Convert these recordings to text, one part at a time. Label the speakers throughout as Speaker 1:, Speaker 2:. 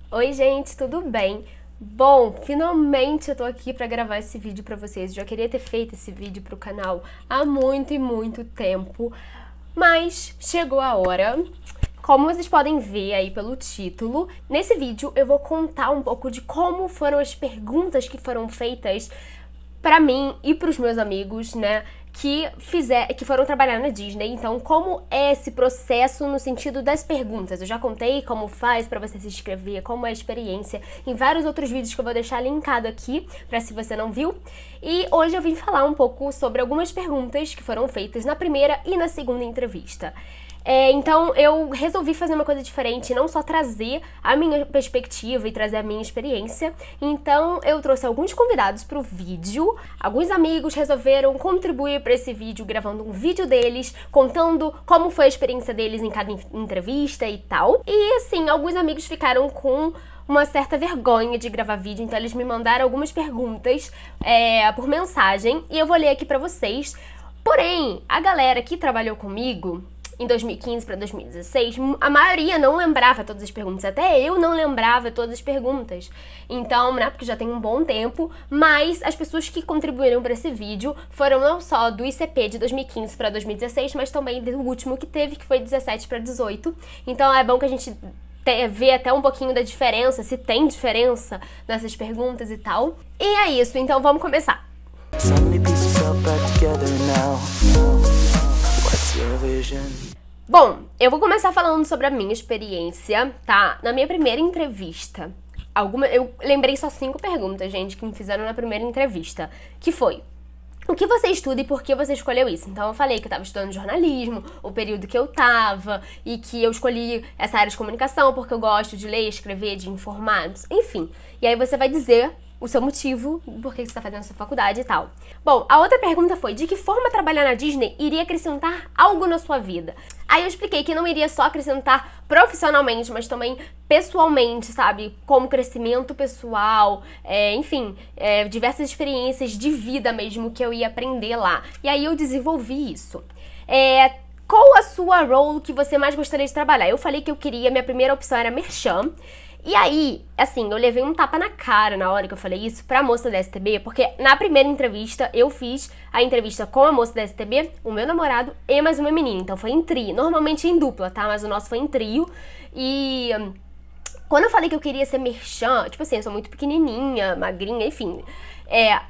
Speaker 1: Oi, gente, tudo bem? Bom, finalmente eu tô aqui pra gravar esse vídeo pra vocês. Eu já queria ter feito esse vídeo pro canal há muito e muito tempo, mas chegou a hora. Como vocês podem ver aí pelo título, nesse vídeo eu vou contar um pouco de como foram as perguntas que foram feitas pra mim e pros meus amigos, né, que foram trabalhar na Disney. Então, como é esse processo no sentido das perguntas? Eu já contei como faz pra você se inscrever, como é a experiência, em vários outros vídeos que eu vou deixar linkado aqui, pra se você não viu. E hoje eu vim falar um pouco sobre algumas perguntas que foram feitas na primeira e na segunda entrevista. Então eu resolvi fazer uma coisa diferente, não só trazer a minha perspectiva e trazer a minha experiência. Então eu trouxe alguns convidados pro vídeo, alguns amigos resolveram contribuir para esse vídeo gravando um vídeo deles, contando como foi a experiência deles em cada entrevista e tal. E assim, alguns amigos ficaram com uma certa vergonha de gravar vídeo, então eles me mandaram algumas perguntas por mensagem e eu vou ler aqui pra vocês. Porém, a galera que trabalhou comigo em 2015 para 2016, a maioria não lembrava todas as perguntas, até eu não lembrava todas as perguntas. Então, né, porque já tem um bom tempo, mas as pessoas que contribuíram para esse vídeo foram não só do ICP de 2015 para 2016, mas também do último que teve, que foi 17 para 18. Então é bom que a gente vê até um pouquinho da diferença, se tem diferença nessas perguntas e tal. E é isso, então vamos começar. Bom, eu vou começar falando sobre a minha experiência, tá? Na minha primeira entrevista, eu lembrei só 5 perguntas, gente, que me fizeram na primeira entrevista, que foi: o que você estuda e por que você escolheu isso? Então eu falei que eu tava estudando jornalismo, o período que eu tava, e que eu escolhi essa área de comunicação porque eu gosto de ler, escrever, de informar, enfim. E aí você vai dizer o seu motivo, por que você está fazendo essa faculdade e tal. Bom, a outra pergunta foi: de que forma trabalhar na Disney iria acrescentar algo na sua vida? Aí eu expliquei que não iria só acrescentar profissionalmente, mas também pessoalmente, sabe? Como crescimento pessoal, enfim, diversas experiências de vida mesmo que eu ia aprender lá. E aí eu desenvolvi isso. Qual a sua role que você mais gostaria de trabalhar? Eu falei que eu queria, minha primeira opção era merchan. E aí, assim, eu levei um tapa na cara na hora que eu falei isso pra moça da STB, porque na primeira entrevista eu fiz a entrevista com a moça da STB, o meu namorado e mais uma menina, então foi em trio, normalmente em dupla, tá? Mas o nosso foi em trio. E quando eu falei que eu queria ser merchan, tipo assim, eu sou muito pequenininha, magrinha, enfim,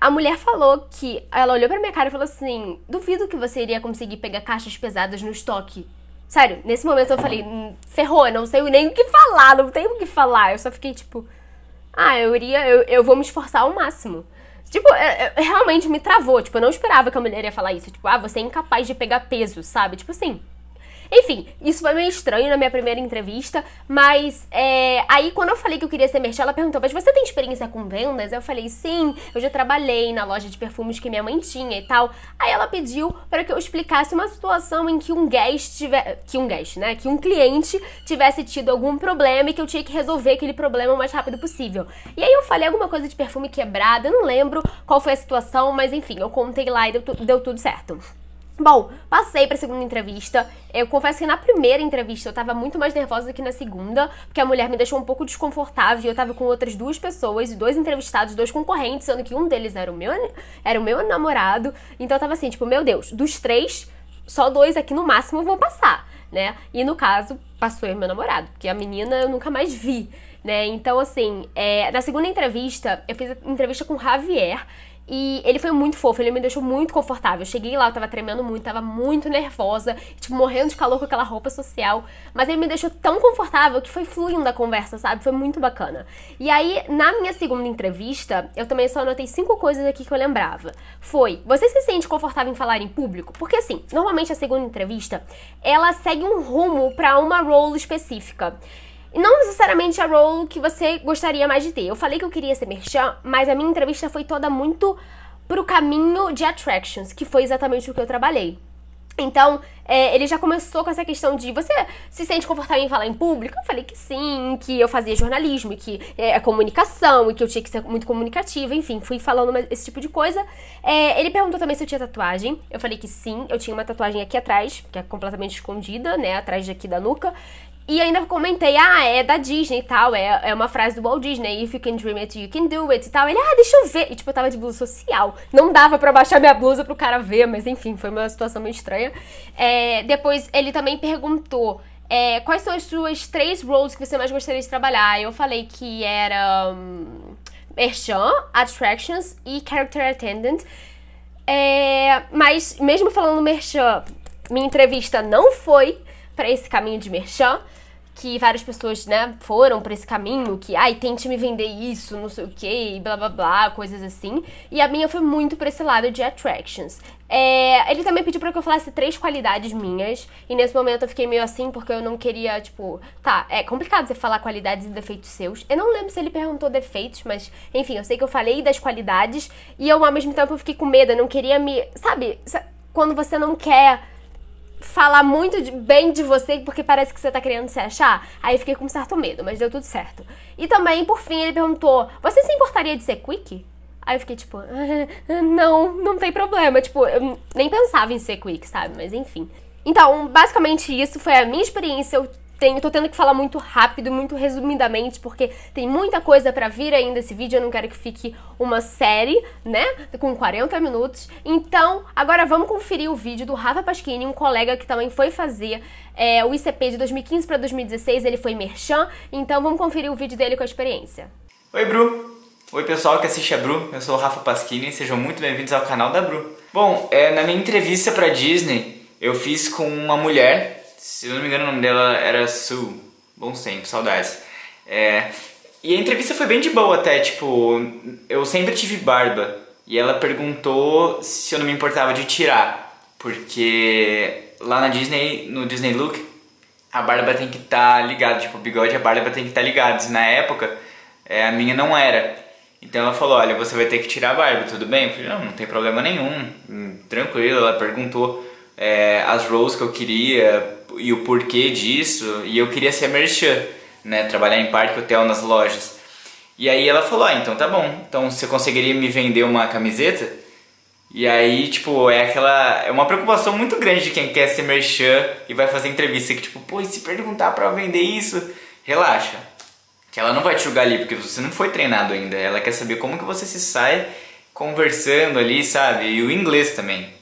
Speaker 1: a mulher falou que, ela olhou pra minha cara e falou assim: duvido que você iria conseguir pegar caixas pesadas no estoque. Sério, nesse momento eu falei: ferrou, eu não sei nem o que falar, não tenho o que falar. Eu só fiquei tipo: eu vou me esforçar ao máximo. Tipo, realmente me travou, tipo, eu não esperava que a mulher ia falar isso. Tipo, você é incapaz de pegar peso, sabe? Tipo assim. Enfim, isso foi meio estranho na minha primeira entrevista, mas aí quando eu falei que eu queria ser merchan, ela perguntou: mas você tem experiência com vendas? Eu falei: sim, eu já trabalhei na loja de perfumes que minha mãe tinha e tal. Aí ela pediu para que eu explicasse uma situação em que um cliente tivesse tido algum problema e que eu tinha que resolver aquele problema o mais rápido possível. E aí eu falei alguma coisa de perfume quebrado, eu não lembro qual foi a situação, mas enfim, eu contei lá e deu tudo certo. Bom, passei pra segunda entrevista. Eu confesso que na primeira entrevista eu tava muito mais nervosa do que na segunda, porque a mulher me deixou um pouco desconfortável. Eu tava com outras 2 pessoas, 2 entrevistados, 2 concorrentes, sendo que um deles era o meu namorado. Então eu tava assim, tipo, meu Deus, dos 3, só 2 aqui no máximo vão passar, né? E no caso, passou eu e meu namorado, porque a menina eu nunca mais vi, né? Então assim, na segunda entrevista, eu fiz a entrevista com o Javier. E ele foi muito fofo, ele me deixou muito confortável. Eu cheguei lá, eu tava tremendo muito, tava muito nervosa, tipo, morrendo de calor com aquela roupa social. Mas ele me deixou tão confortável que foi fluindo a conversa, sabe? Foi muito bacana. E aí, na minha segunda entrevista, eu também só anotei 5 coisas aqui que eu lembrava. Foi: você se sente confortável em falar em público? Porque assim, normalmente a segunda entrevista, ela segue um rumo pra uma role específica. Não necessariamente a role que você gostaria mais de ter. Eu falei que eu queria ser merchan, mas a minha entrevista foi toda muito pro caminho de attractions, que foi exatamente o que eu trabalhei. Então, ele já começou com essa questão de: você se sente confortável em falar em público? Eu falei que sim, que eu fazia jornalismo, e que é comunicação, e que eu tinha que ser muito comunicativa, enfim, fui falando esse tipo de coisa. Ele perguntou também se eu tinha tatuagem. Eu falei que sim, eu tinha uma tatuagem aqui atrás, que é completamente escondida, né, atrás daqui da nuca. E ainda comentei, é da Disney e tal, é uma frase do Walt Disney, if you can dream it, you can do it e tal. Ele, deixa eu ver. E tipo, eu tava de blusa social. Não dava pra baixar minha blusa pro cara ver, mas enfim, foi uma situação meio estranha. Depois, ele também perguntou, quais são as suas 3 roles que você mais gostaria de trabalhar? Eu falei que era Merchan, Attractions e Character Attendant. Mas, mesmo falando Merchan, minha entrevista não foi pra esse caminho de Merchan, que várias pessoas, né, foram pra esse caminho, que, tente me vender isso, não sei o que, blá blá blá, coisas assim. E a minha foi muito pra esse lado de Attractions. Ele também pediu pra que eu falasse 3 qualidades minhas, e nesse momento eu fiquei meio assim, porque eu não queria, tipo, é complicado você falar qualidades e defeitos seus. Eu não lembro se ele perguntou defeitos, mas, enfim, eu sei que eu falei das qualidades, e eu, ao mesmo tempo, eu fiquei com medo, eu não queria sabe, quando você não quer falar muito bem de você porque parece que você tá querendo se achar. Aí eu fiquei com um certo medo, mas deu tudo certo. E também, por fim, ele perguntou, você se importaria de ser quick? Aí eu fiquei tipo, não tem problema. Tipo, eu nem pensava em ser quick, sabe? Mas enfim. Então, basicamente isso foi a minha experiência. Eu tô tendo que falar muito rápido, muito resumidamente, porque tem muita coisa pra vir ainda esse vídeo. Eu não quero que fique uma série, né, com 40 minutos. Então, agora vamos conferir o vídeo do Rafa Pasquini, um colega que também foi fazer o ICP de 2015 pra 2016. Ele foi merchan, então vamos conferir o vídeo dele com a experiência.
Speaker 2: Oi, Bru! Oi, pessoal que assiste a Bru. Eu sou o Rafa Pasquini, sejam muito bem-vindos ao canal da Bru. Bom, na minha entrevista pra Disney, eu fiz com uma mulher. Se eu não me engano, o nome dela era Sue. Bons tempos, saudades. E a entrevista foi bem de boa até, tipo, eu sempre tive barba. E ela perguntou se eu não me importava de tirar. Porque lá na Disney, no Disney Look, a barba tem que estar ligada. Tipo, o bigode e a barba tem que estar ligados. E na época, a minha não era. Então ela falou, olha, você vai ter que tirar a barba, tudo bem? Eu falei, não tem problema nenhum, tranquilo. Ela perguntou as roles que eu queria e o porquê disso, e eu queria ser merchan, né, trabalhar em parque, hotel, nas lojas. E aí ela falou, então tá bom, então você conseguiria me vender uma camiseta? E aí, tipo, é uma preocupação muito grande de quem quer ser merchan e vai fazer entrevista, que tipo, pô, e se perguntar pra vender isso? Relaxa, que ela não vai te julgar ali, porque você não foi treinado ainda, ela quer saber como que você se sai conversando ali, sabe, e o inglês também.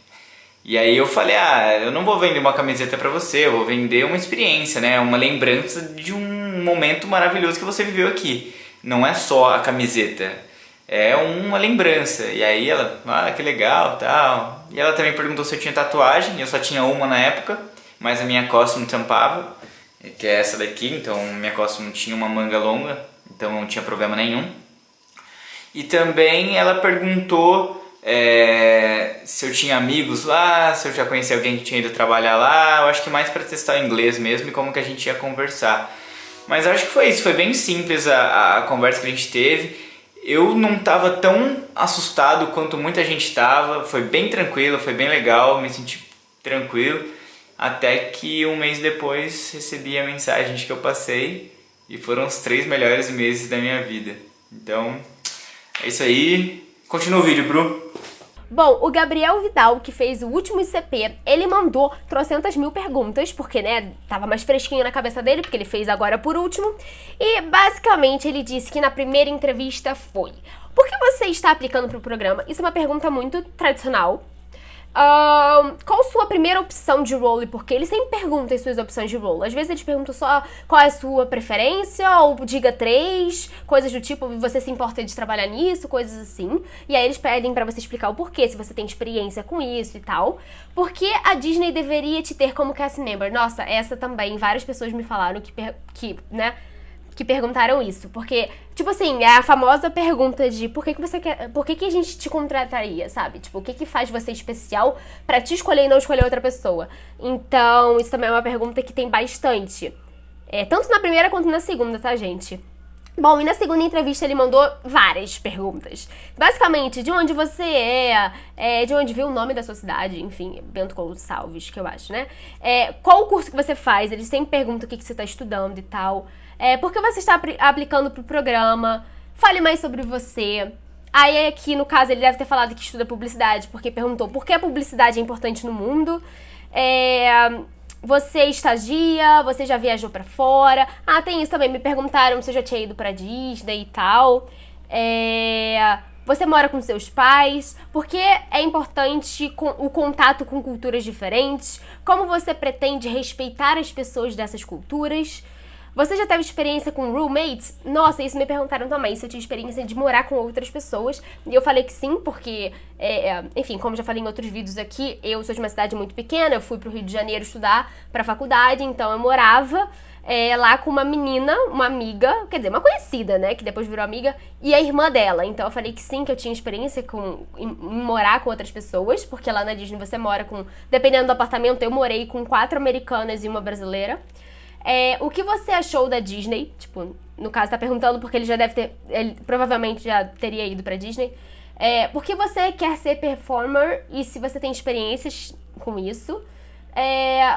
Speaker 2: E aí eu falei, eu não vou vender uma camiseta pra você, eu vou vender uma experiência, né? Uma lembrança de um momento maravilhoso que você viveu aqui. Não é só a camiseta, é uma lembrança. E aí ela, que legal, tal. E ela também perguntou se eu tinha tatuagem, eu só tinha uma na época, mas a minha costume tampava, que é essa daqui, então minha costume tinha uma manga longa, então não tinha problema nenhum. E também ela perguntou se eu tinha amigos lá, se eu já conhecia alguém que tinha ido trabalhar lá. Eu acho que mais para testar o inglês mesmo e como que a gente ia conversar. Mas acho que foi isso, foi bem simples a conversa que a gente teve. Eu não estava tão assustado quanto muita gente estava, foi bem tranquilo, foi bem legal, me senti tranquilo. Até que um mês depois recebi a mensagem de que eu passei e foram os 3 melhores meses da minha vida. Então, é isso aí. Continua o vídeo, Bru.
Speaker 1: Bom, o Gabriel Vidal, que fez o último ICP, ele mandou trocentas mil perguntas, porque, né, tava mais fresquinho na cabeça dele, porque ele fez agora por último. E, basicamente, ele disse que na primeira entrevista foi: por que você está aplicando pro programa? Isso é uma pergunta muito tradicional. Qual sua primeira opção de role? Porque eles sempre perguntam as suas opções de role. Às vezes eles perguntam só qual é a sua preferência, ou diga 3, coisas do tipo, você se importa de trabalhar nisso, coisas assim. E aí eles pedem pra você explicar o porquê, se você tem experiência com isso e tal. Porque a Disney deveria te ter como cast member? Nossa, essa também, várias pessoas me falaram que perguntaram isso, porque, tipo assim, é a famosa pergunta de por que você quer, por que a gente te contrataria, sabe? Tipo, o que faz você especial pra te escolher e não escolher outra pessoa? Então, isso também é uma pergunta que tem bastante. Tanto na primeira quanto na segunda, tá, gente? Bom, e na segunda entrevista ele mandou várias perguntas. Basicamente, de onde você de onde viu o nome da sua cidade, enfim, Bento Gonçalves, que eu acho, né? Qual o curso que você faz? Eles sempre perguntam o que você tá estudando e tal. Por que você está aplicando pro programa? Fale mais sobre você. Aí aqui, no caso, ele deve ter falado que estuda publicidade, porque perguntou por que a publicidade é importante no mundo. Você estagia? Você já viajou pra fora? Ah, tem isso também. Me perguntaram se eu já tinha ido pra Disney e tal. Você mora com seus pais? Por que é importante o contato com culturas diferentes? Como você pretende respeitar as pessoas dessas culturas? Você já teve experiência com roommates? Nossa, isso me perguntaram também, se eu tinha experiência de morar com outras pessoas. E eu falei que sim, porque, enfim, como já falei em outros vídeos aqui, eu sou de uma cidade muito pequena, eu fui pro Rio de Janeiro estudar pra faculdade, então eu morava lá com uma menina, uma amiga, quer dizer, uma conhecida, né, que depois virou amiga, e a irmã dela. Então eu falei que sim, que eu tinha experiência em morar com outras pessoas, porque lá na Disney você mora com, dependendo do apartamento, eu morei com 4 americanas e uma brasileira. O que você achou da Disney? Tipo, no caso, tá perguntando porque ele já deve ter... Ele provavelmente já teria ido pra Disney. Por que você quer ser performer e se você tem experiências com isso?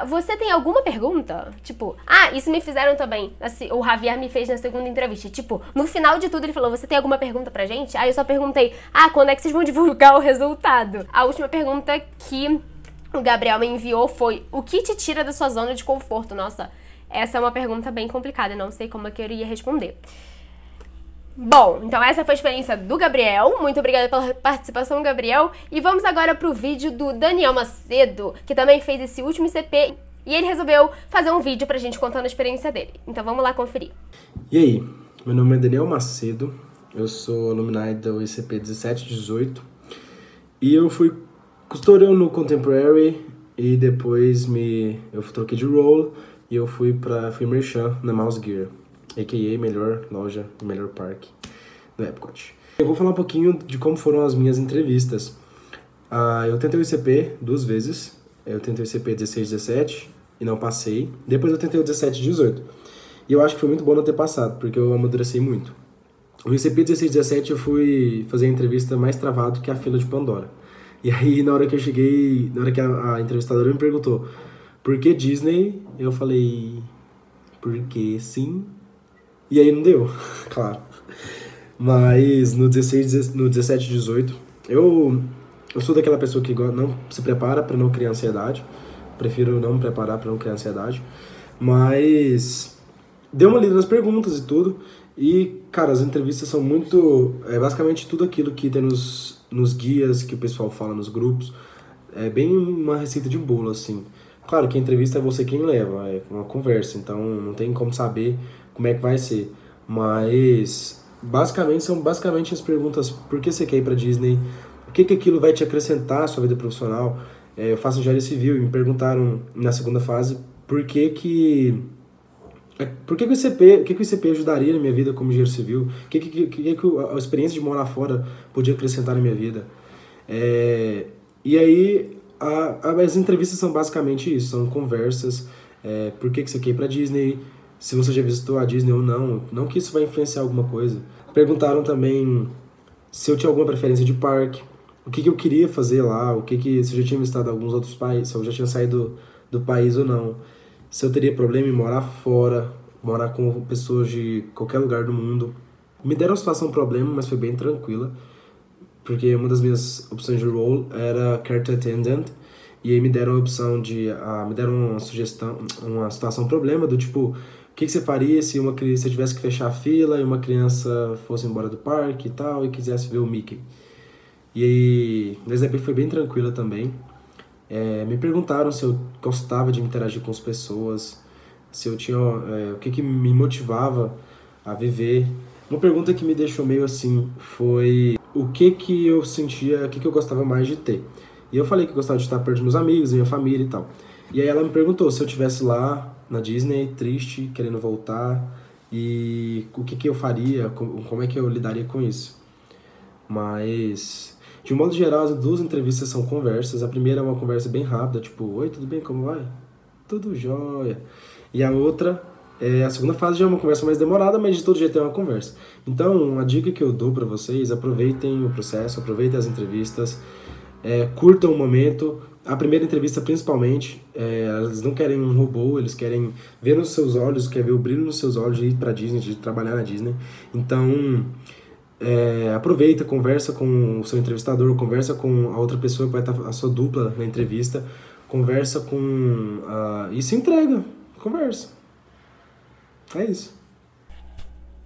Speaker 1: Você tem alguma pergunta? Tipo, isso me fizeram também. Assim, o Javier me fez na segunda entrevista. Tipo, no final de tudo ele falou, você tem alguma pergunta pra gente? Aí eu só perguntei, quando é que vocês vão divulgar o resultado? A última pergunta que o Gabriel me enviou foi, o que te tira da sua zona de conforto? Nossa, essa é uma pergunta bem complicada, não sei como é que eu iria responder. Bom, então essa foi a experiência do Gabriel. Muito obrigada pela participação, Gabriel. E vamos agora pro vídeo do Daniel Macedo, que também fez esse último ICP. E ele resolveu fazer um vídeo pra gente contando a experiência dele. Então vamos lá conferir.
Speaker 3: E aí, meu nome é Daniel Macedo. Eu sou alumni do ICP 17-18. E eu fui custodian no Contemporary. E depois eu troquei de role. E eu fui merchan na Mouse Gear, a.k.a. melhor loja e melhor parque do Epcot. Eu vou falar um pouquinho de como foram as minhas entrevistas. Eu tentei o ICP 2 vezes. Eu tentei o ICP 16-17 e não passei. Depois eu tentei o 17-18. E eu acho que foi muito bom não ter passado, porque eu amadureci muito. No ICP 16-17 eu fui fazer a entrevista mais travado que a fila de Pandora. E aí, na hora que eu cheguei, na hora que a entrevistadora me perguntou por que Disney, eu falei, porque sim. E aí não deu, claro. Mas no 17-18, eu sou daquela pessoa que não se prepara para não criar ansiedade. Prefiro não me preparar para não criar ansiedade. Mas deu uma lida nas perguntas e tudo. E, cara, as entrevistas são muito... basicamente tudo aquilo que tem nos guias, que o pessoal fala nos grupos. É bem uma receita de bolo, assim. Claro que a entrevista é você quem leva, é uma conversa, então não tem como saber como é que vai ser. Mas, são basicamente as perguntas, por que você quer ir pra Disney? O que aquilo vai te acrescentar à sua vida profissional? Eu faço engenharia civil e me perguntaram na segunda fase por que o ICP ajudaria na minha vida como engenheiro civil? O que a experiência de morar fora podia acrescentar na minha vida? E aí... As entrevistas são basicamente isso, são conversas, por que você quer ir pra Disney, se você já visitou a Disney ou não que isso vai influenciar alguma coisa. Perguntaram também se eu tinha alguma preferência de parque, o que eu queria fazer lá, se eu já tinha visitado alguns outros países, se eu já tinha saído do país ou não, se eu teria problema em morar fora, morar com pessoas de qualquer lugar do mundo. Me deram a situação problema, mas foi bem tranquila. Porque uma das minhas opções de role era Care Attendant, e aí me deram a opção me deram uma sugestão, uma situação problema do tipo, o que você faria se você tivesse que fechar a fila e uma criança fosse embora do parque e tal, e quisesse ver o Mickey. E aí, no exemplo foi bem tranquila também. Me perguntaram se eu gostava de interagir com as pessoas, se eu tinha, o que me motivava a viver. Uma pergunta que me deixou meio assim foi o que eu sentia, o que eu gostava mais de ter. E eu falei que eu gostava de estar perto dos meus amigos, da minha família e tal. E aí ela me perguntou se eu estivesse lá na Disney, triste, querendo voltar, e o que eu faria, como é que eu lidaria com isso. Mas, de um modo geral, as 2 entrevistas são conversas. A primeira é uma conversa bem rápida, tipo, oi, tudo bem, como vai? Tudo jóia. E a outra... a segunda fase já é uma conversa mais demorada, mas de todo jeito é uma conversa. Então, a dica que eu dou pra vocês, aproveitem o processo, aproveitem as entrevistas, curtam o momento. A primeira entrevista, principalmente, eles não querem um robô, eles querem ver nos seus olhos, querem ver o brilho nos seus olhos de ir pra Disney, de trabalhar na Disney. Então, aproveita, conversa com o seu entrevistador, conversa com a outra pessoa que vai estar a sua dupla na entrevista, conversa com... e se entrega, conversa. É isso.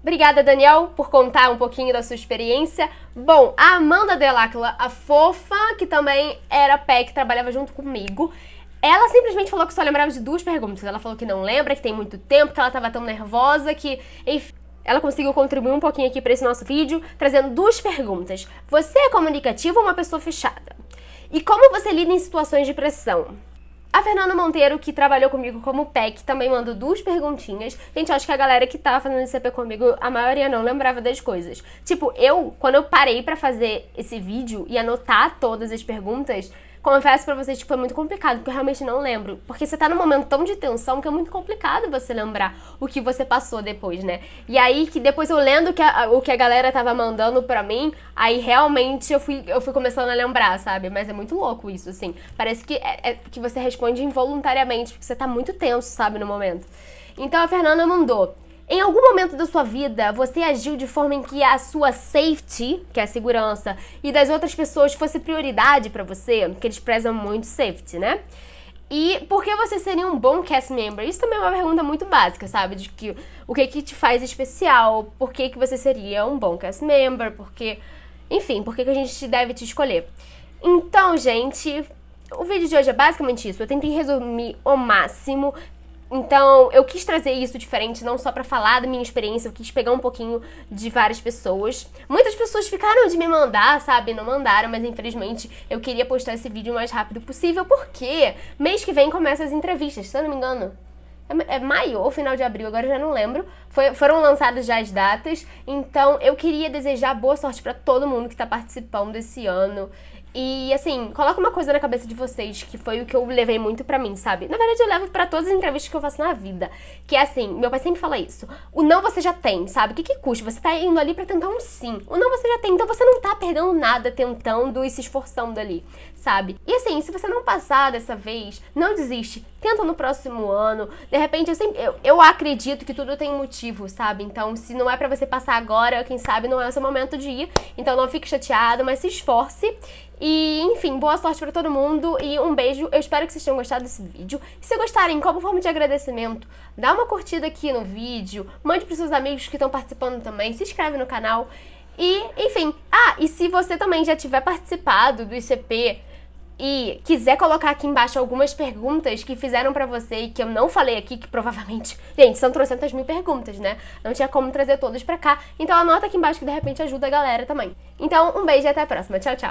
Speaker 1: Obrigada, Daniel, por contar um pouquinho da sua experiência. Bom, a Amanda Delacqua, a fofa, que também era PEC, trabalhava junto comigo, ela simplesmente falou que só lembrava de 2 perguntas. Ela falou que não lembra, que tem muito tempo, que ela tava tão nervosa, que... Enfim, ela conseguiu contribuir um pouquinho aqui para esse nosso vídeo, trazendo 2 perguntas. Você é comunicativo ou uma pessoa fechada? E como você lida em situações de pressão? A Fernanda Monteiro, que trabalhou comigo como PEC, também mandou 2 perguntinhas. Gente, eu acho que a galera que tava fazendo esse CP comigo, a maioria não lembrava das coisas. Tipo, quando eu parei pra fazer esse vídeo e anotar todas as perguntas, confesso pra vocês que foi muito complicado, porque eu realmente não lembro. Porque você tá num momento tão de tensão que é muito complicado você lembrar o que você passou depois, né? E aí, que depois eu lendo o que a galera tava mandando pra mim, aí realmente eu fui começando a lembrar, sabe? Mas é muito louco isso, assim. Parece que você responde involuntariamente, porque você tá muito tenso, sabe, no momento. Então a Fernanda mandou: em algum momento da sua vida, você agiu de forma em que a sua safety, que é a segurança, e das outras pessoas fosse prioridade pra você? Porque eles prezam muito safety, né? E por que você seria um bom cast member? Isso também é uma pergunta muito básica, sabe? De que o que te faz especial? Por que você seria um bom cast member? Enfim, por que a gente deve te escolher? Então, gente, o vídeo de hoje é basicamente isso. Eu tentei resumir ao máximo. Então, eu quis trazer isso diferente, não só pra falar da minha experiência, eu quis pegar um pouquinho de várias pessoas. Muitas pessoas ficaram de me mandar, sabe? Não mandaram, mas infelizmente eu queria postar esse vídeo o mais rápido possível, porque mês que vem começam as entrevistas, se eu não me engano. É maio ou final de abril, agora eu já não lembro. Foram lançadas já as datas, então eu queria desejar boa sorte pra todo mundo que tá participando desse ano. E, assim, coloca uma coisa na cabeça de vocês, que foi o que eu levei muito pra mim, sabe? Na verdade, eu levo pra todas as entrevistas que eu faço na vida. Que é assim, meu pai sempre fala isso. O não você já tem, sabe? O que custa? Você tá indo ali pra tentar um sim. O não você já tem, então você não tá perdendo nada tentando e se esforçando ali, sabe? E, assim, se você não passar dessa vez, não desiste. Tenta no próximo ano. De repente, eu acredito que tudo tem um motivo, sabe? Então, se não é pra você passar agora, quem sabe não é o seu momento de ir. Então, não fique chateado, mas se esforce. E, enfim, boa sorte pra todo mundo e um beijo. Eu espero que vocês tenham gostado desse vídeo. E se gostarem, como forma de agradecimento, dá uma curtida aqui no vídeo, mande pros seus amigos que estão participando também, se inscreve no canal. E, enfim, e se você também já tiver participado do ICP e quiser colocar aqui embaixo algumas perguntas que fizeram pra você e que eu não falei aqui, que provavelmente... Gente, são 300.000 perguntas, né? Não tinha como trazer todas pra cá. Então anota aqui embaixo que de repente ajuda a galera também. Então, um beijo e até a próxima. Tchau, tchau.